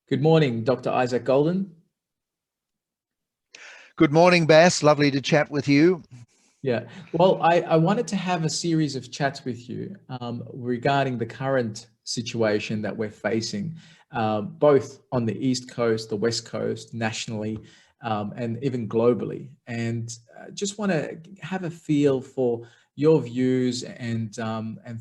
Good morning, Dr. Isaac Golden. Good morning, Bass. Lovely to chat with you. Yeah, well, I wanted to have a series of chats with you regarding the current situation that we're facing, both on the East Coast, the West Coast, nationally, and even globally. And just want to have a feel for your views and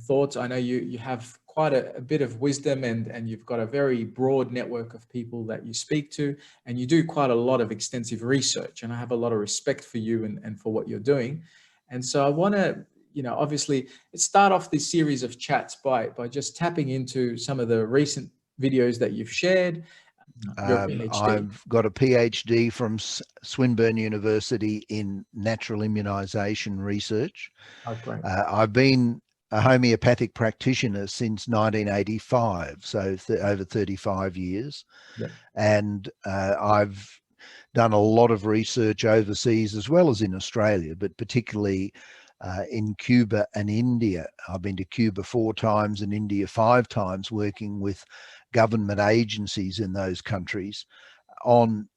thoughts. I know you have quite a bit of wisdom and you've got a very broad network of people that you speak to, and you do quite a lot of extensive research. And I have a lot of respect for you and for what you're doing. And so I want to, obviously start off this series of chats by just tapping into some of the recent videos that you've shared. Your PhD. I've got a PhD from Swinburne University in natural immunisation research. Oh, great. I've been a homeopathic practitioner since 1985, so over 35 years. Yep. And I've done a lot of research overseas as well as in Australia, but particularly in Cuba and India. I've been to Cuba 4 times and India 5 times, working with government agencies in those countries on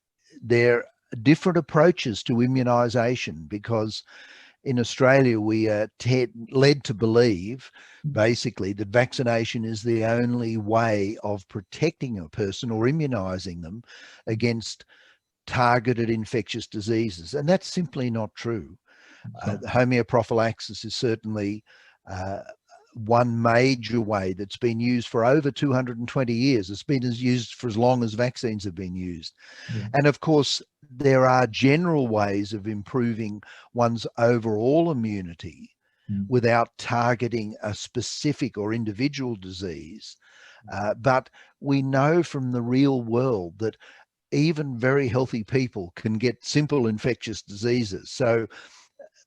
their different approaches to immunisation, because in Australia we are led to believe basically that vaccination is the only way of protecting a person or immunising them against targeted infectious diseases, and that's simply not true. Homeoprophylaxis is certainly one major way that's been used for over 220 years. It's been used for as long as vaccines have been used. Yeah. And of course, there are general ways of improving one's overall immunity without targeting a specific or individual disease. But we know from the real world that even very healthy people can get simple infectious diseases. So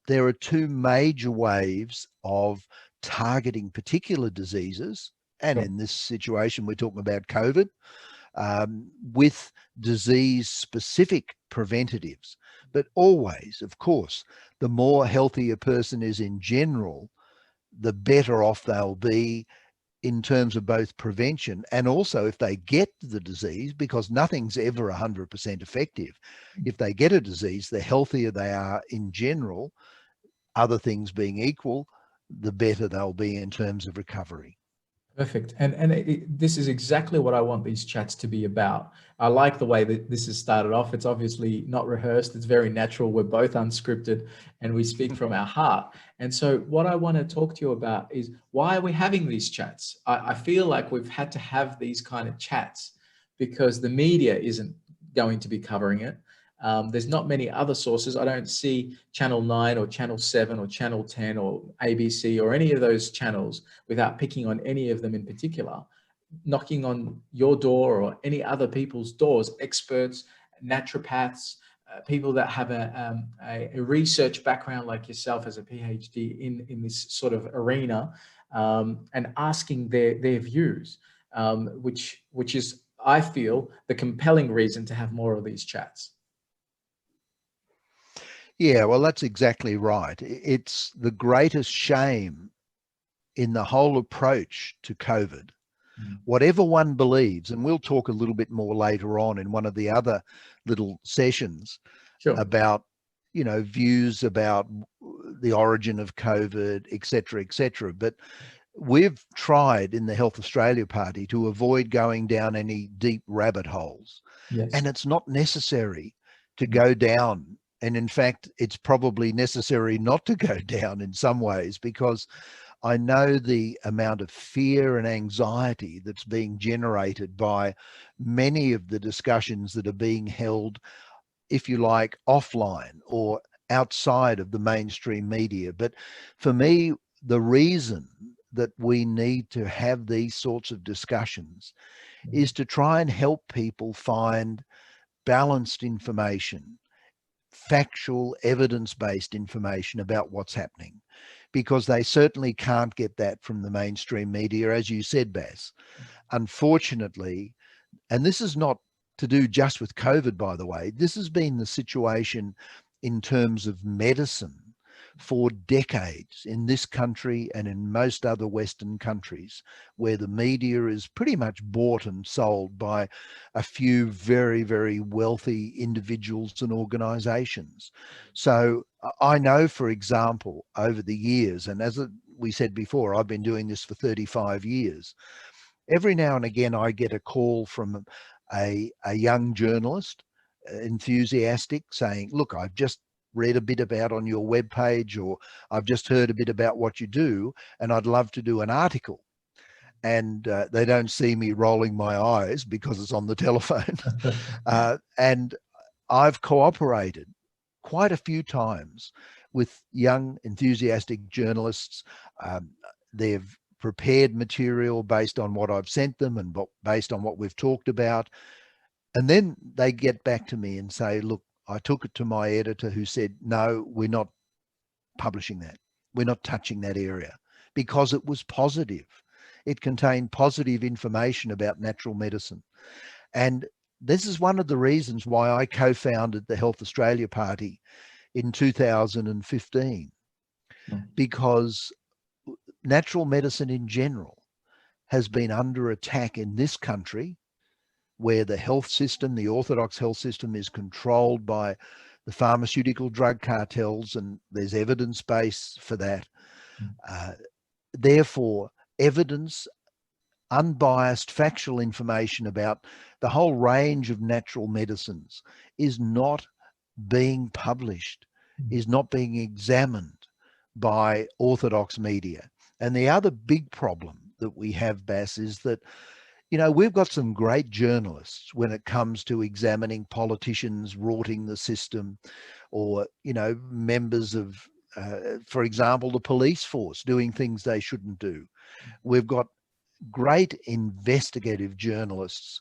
there are 2 major waves of targeting particular diseases. And in this situation, we're talking about COVID, with disease-specific preventatives. But always, of course, the more healthy a person is in general, the better off they'll be in terms of both prevention and also if they get the disease, because nothing's ever 100% effective. If they get a disease, the healthier they are in general, other things being equal, the better they'll be in terms of recovery. Perfect. And this is exactly what I want these chats to be about. I like the way that this has started off. It's obviously not rehearsed. It's very natural. We're both unscripted and we speak from our heart. And so what I want to talk to you about is, why are we having these chats? I feel like we've had to have these kind of chats because the media isn't going to be covering it. There's not many other sources. I don't see Channel 9 or Channel 7 or Channel 10 or ABC or any of those channels, without picking on any of them in particular, knocking on your door or any other people's doors, experts, naturopaths, people that have a research background like yourself as a PhD in this sort of arena, and asking their views, which is, I feel, the compelling reason to have more of these chats. Yeah, well, that's exactly right. It's the greatest shame in the whole approach to COVID. Whatever one believes, and we'll talk a little bit more later on in one of the other little sessions about, views about the origin of COVID, et cetera, but we've tried in the Health Australia Party to avoid going down any deep rabbit holes. Yes. And it's not necessary to go down. And in fact, it's probably necessary not to go down in some ways, because I know the amount of fear and anxiety that's being generated by many of the discussions that are being held, if you like, offline or outside of the mainstream media. But for me, the reason that we need to have these sorts of discussions is to try and help people find balanced information, factual, evidence-based information about what's happening, because they certainly can't get that from the mainstream media, as you said, Bass. Unfortunately, and this is not to do just with COVID, by the way, this has been the situation in terms of medicine for decades in this country and in most other Western countries, where the media is pretty much bought and sold by a few very, very wealthy individuals and organizations. So I know, for example, over the years, and as we said before, I've been doing this for 35 years, every now and again I get a call from a young journalist, enthusiastic, saying, look, I've just read a bit about on your webpage, or I've just heard a bit about what you do, and I'd love to do an article. And they don't see me rolling my eyes because it's on the telephone. And I've cooperated quite a few times with young enthusiastic journalists. They've prepared material based on what I've sent them and based on what we've talked about. And then they get back to me and say, look, I took it to my editor, who said, no, we're not publishing that. We're not touching that area, because it was positive. It contained positive information about natural medicine. And this is one of the reasons why I co-founded the Health Australia Party in 2015, because natural medicine in general has been under attack in this country, where the health system, the orthodox health system, is controlled by the pharmaceutical drug cartels, and there's evidence base for that. Therefore, evidence, unbiased factual information about the whole range of natural medicines is not being published, is not being examined by orthodox media. And the other big problem that we have, Bass, is that, you know, we've got some great journalists when it comes to examining politicians rorting the system, or, you know, members of, for example, the police force doing things they shouldn't do. We've got great investigative journalists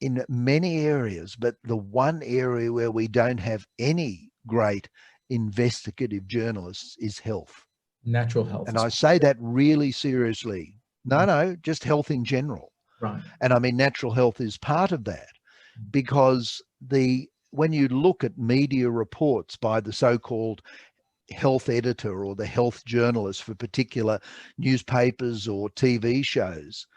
in many areas, but the one area where we don't have any great investigative journalists is health. Natural health. And I say that really seriously. No, just health in general. Right. And I mean, natural health is part of that, because when you look at media reports by the so-called health editor or the health journalist for particular newspapers or TV shows,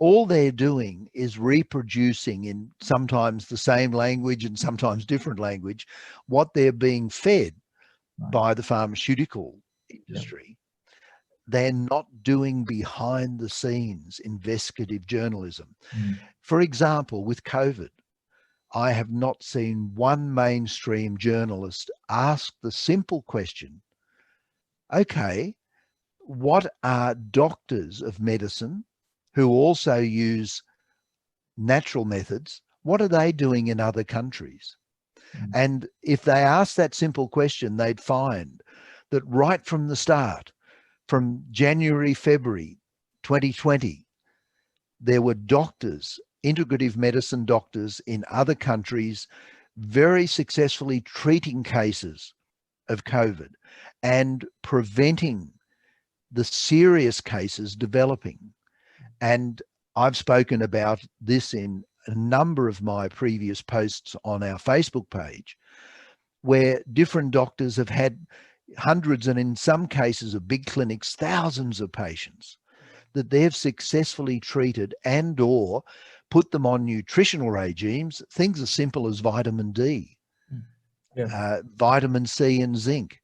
all they're doing is reproducing, in sometimes the same language and sometimes different language, what they're being fed by the pharmaceutical industry. They're not doing behind the scenes investigative journalism. For example, with COVID, I have not seen one mainstream journalist ask the simple question, okay, what are doctors of medicine who also use natural methods, what are they doing in other countries? And if they ask that simple question, they'd find that right from the start, from January, February 2020, there were doctors, integrative medicine doctors in other countries, very successfully treating cases of COVID and preventing the serious cases developing. And I've spoken about this in a number of my previous posts on our Facebook page, where different doctors have had hundreds, and in some cases of big clinics, thousands of patients that they've successfully treated and or put them on nutritional regimes, things as simple as vitamin D, vitamin C and zinc,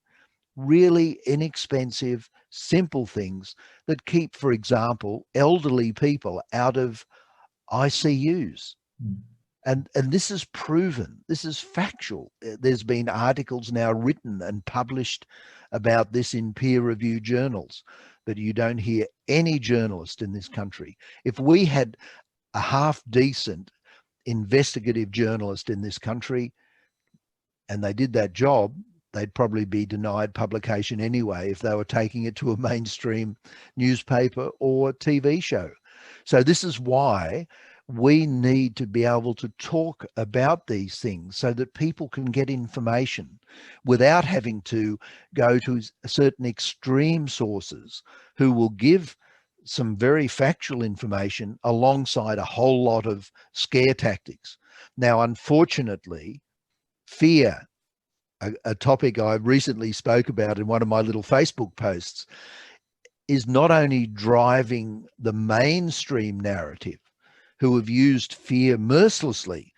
really inexpensive, simple things that keep, for example, elderly people out of ICUs. And this is proven, this is factual. There's been articles now written and published about this in peer-reviewed journals, but you don't hear any journalist in this country. If we had a half-decent investigative journalist in this country and they did that job, they'd probably be denied publication anyway if they were taking it to a mainstream newspaper or TV show. So this is why we need to be able to talk about these things so that people can get information without having to go to certain extreme sources who will give some very factual information alongside a whole lot of scare tactics. Now, unfortunately, fear a topic I recently spoke about in one of my little Facebook posts, is not only driving the mainstream narrative, who have used fear mercilessly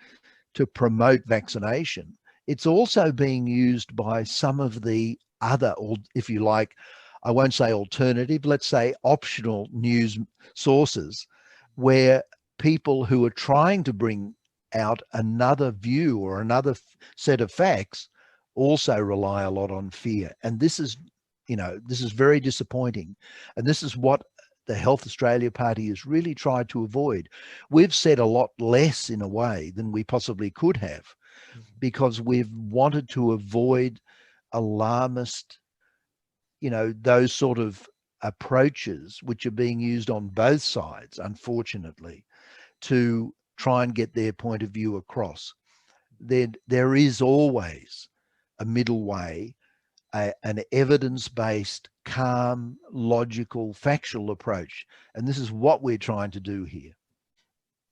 to promote vaccination, it's also being used by some of the other, or if you like, I won't say alternative, let's say optional news sources, where people who are trying to bring out another view or another set of facts also rely a lot on fear. And this is, this is very disappointing. And this is what the Health Australia Party has really tried to avoid. We've said a lot less in a way than we possibly could have, because we've wanted to avoid alarmist, those sort of approaches which are being used on both sides, unfortunately, to try and get their point of view across. There is always a middle way, an evidence-based, calm, logical, factual approach. And this is what we're trying to do here.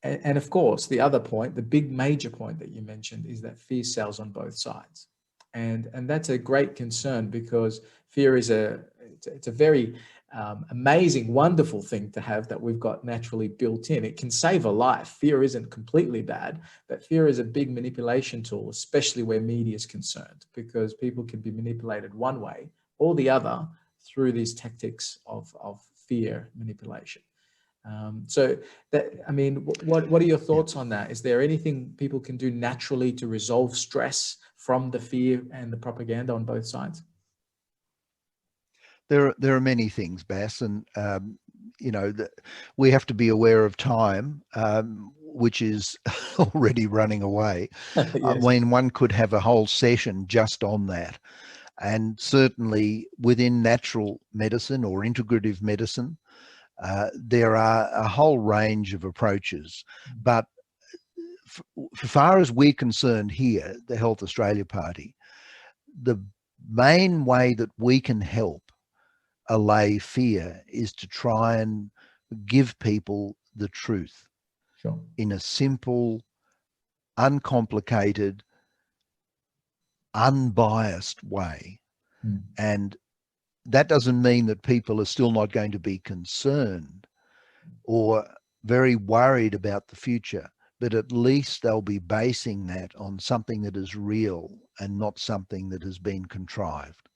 And of course, the other point, the big major point that you mentioned, is that fear sells on both sides. And that's a great concern, because fear is it's a very amazing, wonderful thing to have that we've got naturally built in. It can save a life. Fear isn't completely bad, but fear is a big manipulation tool, especially where media is concerned, because people can be manipulated one way or the other through these tactics of fear manipulation. So that, I mean, what are your thoughts on that? Is there anything people can do naturally to resolve stress from the fear and the propaganda on both sides? There are many things, Bass, and we have to be aware of time, which is already running away. Yes. I mean, one could have a whole session just on that. And certainly within natural medicine or integrative medicine, there are a whole range of approaches. But as far as we're concerned here, the Health Australia Party, the main way that we can help allay fear is to try and give people the truth. Sure. In a simple, uncomplicated, unbiased way. And that doesn't mean that people are still not going to be concerned or very worried about the future, but at least they'll be basing that on something that is real and not something that has been contrived.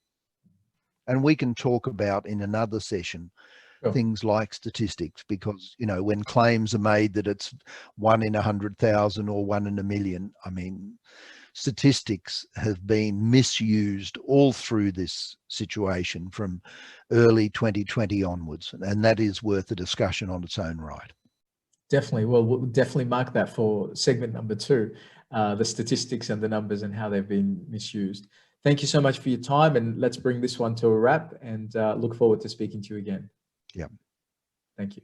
And we can talk about in another session things like statistics, because, when claims are made that it's 1 in 100,000 or 1 in a million, I mean, statistics have been misused all through this situation from early 2020 onwards. And that is worth a discussion on its own right. Definitely. Well, we'll definitely mark that for segment number 2, the statistics and the numbers and how they've been misused. Thank you so much for your time, and let's bring this one to a wrap, and look forward to speaking to you again. Yeah. Thank you.